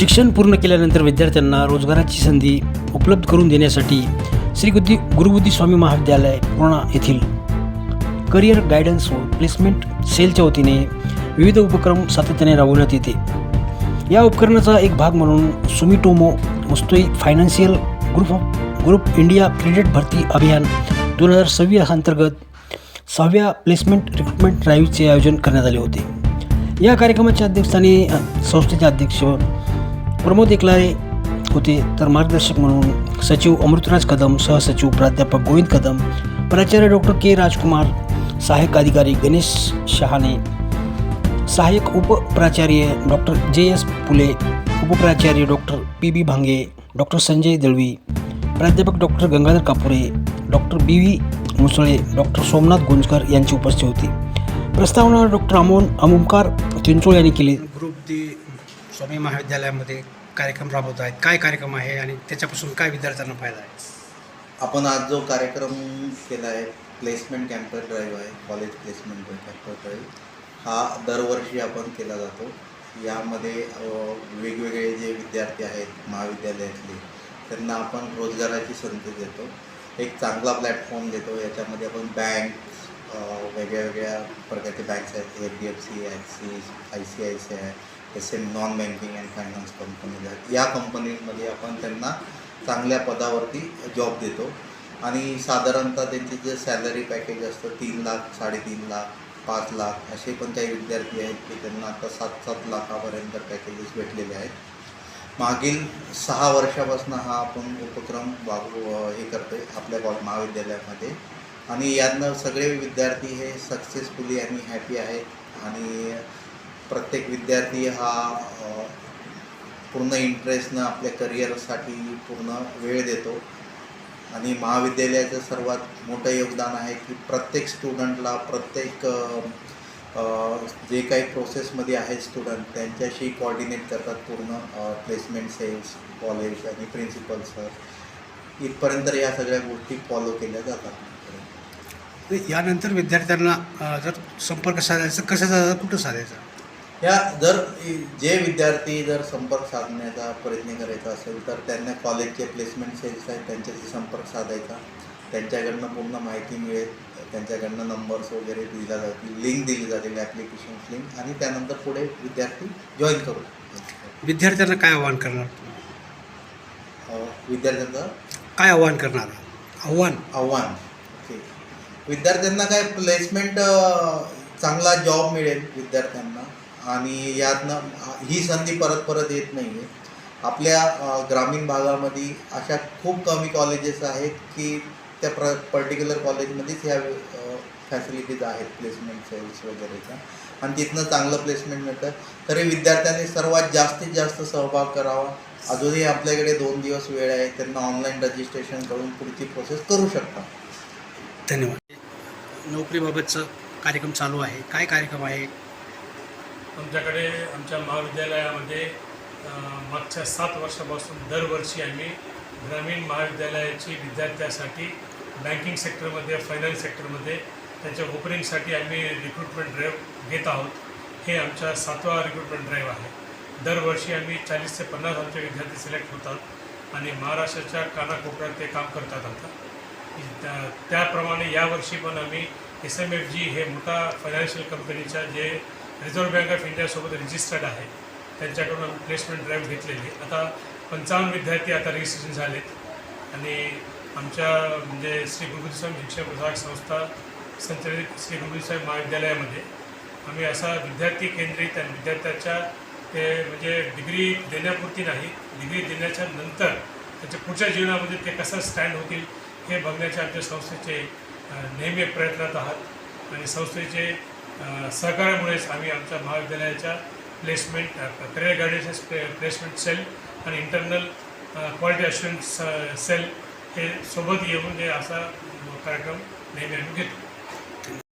शिक्षण पूर्ण केल्यानंतर विद्यार्थ्यांना रोजगाराची संधी उपलब्ध करून देण्यासाठी श्री गुरुबुद्धी स्वामी महाविद्यालय पूर्णा येथील करिअर गायडन्स व प्लेसमेंट सेलच्या वतीने विविध उपक्रम सातत्याने राबवण्यात येते। या उपक्रमाचा एक भाग म्हणून सुमिटोमो मुस्तोई फायनान्शियल ग्रुप इंडिया क्रेडिट भरती अभियान 2026 अंतर्गत 6व्या प्लेसमेंट रिक्रुटमेंट ड्राईव्हचे आयोजन करण्यात आले होते। या कार्यक्रमाच्या अध्यक्षस्थानी संस्थेचे अध्यक्ष प्रमोद एकलारे होते, तर मार्गदर्शक म्हणून सचिव अमृतराज कदम, सहसचिव प्राध्यापक गोविंद कदम, प्राचार्य डॉक्टर के राजकुमार, सहाय्यक अधिकारी गणेश शहाणे, सहाय्यक उपप्राचार्य डॉक्टर JS पुले, उपप्राचार्य doctor PB Bhange, doctor Sanjay Dalvi, प्राध्यापक doctor Gangadhar Kapure, doctor BV Musale, doctor Somnath Gunjkar यांची उपस्थिती होती। प्रस्तावना डॉक्टर ओमकार चिंचोळे यांनी केली। गुरुबुद्धी स्वामी महाविद्यालयामध्ये कार्यक्रम राबवत आहेत, काय कार्यक्रम आहे आणि त्याच्यापासून काय विद्यार्थ्यांना फायदा आहे? आपण आज जो कार्यक्रम केला आहे प्लेसमेंट कॅम्पर ड्राईव्ह आहे, कॉलेज प्लेसमेंट कॅम्पर ड्राईव्ह, हा दरवर्षी आपण केला जातो। यामध्ये वेगवेगळे जे विद्यार्थी आहेत महाविद्यालयातले त्यांना आपण रोजगाराची संधी देतो, एक चांगला प्लॅटफॉर्म देतो। याच्यामध्ये आपण वेगळ्या प्रकारचे बँक्स आहेत, HDFC, axis, ICICI, SM non banking and finance companies आहेत। या कंपनीमध्ये आपण त्यांना चांगल्या पदावरती जॉब देतो आणि साधारणतः त्यांची जे सॅलरी पॅकेज असतं 3 लाख, 3.5 लाख, 5 लाख असे पण काही विद्यार्थी आहेत की त्यांना आता 7-7 लाखापर्यंत पॅकेजेस भेटलेले आहेत। मागील 6 वर्षापासून हा आपण उपक्रम हे करतो आहे आपल्या महाविद्यालयामध्ये आणि यातनं सगळे विद्यार्थी हे सक्सेसफुली आणि हॅपी आहेत आणि प्रत्येक विद्यार्थी हा पूर्ण इंटरेस्टनं आपल्या करिअरसाठी पूर्ण वेळ देतो आणि महाविद्यालयाचं सर्वात मोठं योगदान आहे की प्रत्येक स्टुडंटला प्रत्येक जे काही प्रोसेसमध्ये आहेत स्टुडंट त्यांच्याशी कोऑर्डिनेट करतात पूर्ण प्लेसमेंट सेल्स, कॉलेज आणि प्रिन्सिपल सर इथपर्यंत या सगळ्या गोष्टी फॉलो केल्या जातात। यानंतर विद्यार्थ्यांना जर संपर्क साधायचा कुठं साधायचा? जर जे विद्यार्थी जर संपर्क साधण्याचा प्रयत्न करायचा असेल तर त्यांना कॉलेजचे प्लेसमेंट सेल्स आहेत त्यांच्याशी संपर्क साधायचा, त्यांच्याकडनं पूर्ण माहिती मिळेल, त्यांच्याकडनं नंबर्स वगैरे दिला जातील, लिंक दिली जातील, ॲप्लिकेशन लिंक, आणि त्यानंतर पुढे विद्यार्थी जॉईन करू। विद्यार्थ्यांना काय आव्हान करणार? विद्यार्थ्यांचं काय आव्हान करणार? आव्हान विद्यार्थ्यांना काय प्लेसमेंट चांगला जॉब मिळेल विद्यार्थ्यांना आणि यातनं ही संधी परत येत नाही आहे। आपल्या ग्रामीण भागामध्ये अशा खूप कमी कॉलेजेस आहेत की त्या पर्टिक्युलर कॉलेजमध्येच ह्या फॅसिलिटीज आहेत प्लेसमेंट सेल्स वगैरेच्या आणि तिथनं चांगलं प्लेसमेंट मिळतं। तरी विद्यार्थ्यांनी सर्वात जास्तीत जास्त सहभाग करावा। अजूनही आपल्याकडे 2 दिवस वेळ आहे, त्यांना ऑनलाईन रजिस्ट्रेशन करून पुढची प्रोसेस करू शकता। धन्यवाद। नोकरीबाबतचा कार्यक्रम चालू आहे, काय कार्यक्रम आहे? आमच्याकडे आमच्या महाविद्यालयामध्ये मागच्या 7 वर्षापासून दरवर्षी आम्ही ग्रामीण महाविद्यालयाची विद्यार्थ्यासाठी बँकिंग सेक्टरमध्ये, फायनान्स सेक्टरमध्ये त्यांच्या ओपनिंगसाठी आम्ही रिक्रुटमेंट ड्राईव्ह घेत आहोत। हे आमचा 7वा रिक्रुटमेंट ड्राईव्ह आहे। दरवर्षी आम्ही 40 ते 50 आमचे विद्यार्थी सिलेक्ट होतात आणि महाराष्ट्राच्या कानाकोपऱ्यात ते काम करतात। आता त्याप्रमाणे यावर्षी पण आम्ही SMFG हे मोठा फायनान्शियल कंपनीच्या जे रिझर्व्ह बँक ऑफ इंडियासोबत रजिस्टर्ड आहे त्यांच्याकडून आम्ही प्लेसमेंट ड्राईव्ह घेतलेली। आता 55 विद्यार्थी आता रजिस्ट्रेशन झालेत आणि आमच्या म्हणजे श्री गुरुबुद्धी स्वामी शिक्षण प्रसारक संस्था संचलित श्री गुरुबुद्धी स्वामी महाविद्यालयामध्ये आम्ही असा विद्यार्थी केंद्रित आणि विद्यार्थ्याच्या ते म्हणजे डिग्री देण्यापुरती नाही, डिग्री देण्याच्या नंतर त्याच्या पुढच्या जीवनामध्ये ते कसं स्टँड होतील हे बघण्याच्या आमच्या संस्थेचे नेहमी प्रयत्नात आहात आणि संस्थेचे सहकार्यामुळेच आम्ही आमच्या महाविद्यालयाच्या placement career guidance placement cell आणि इंटरनल क्वालिटी अश्युरन्स सेल हे सोबत येऊन हे असा कार्यक्रम नेहमी आम्ही घेतो।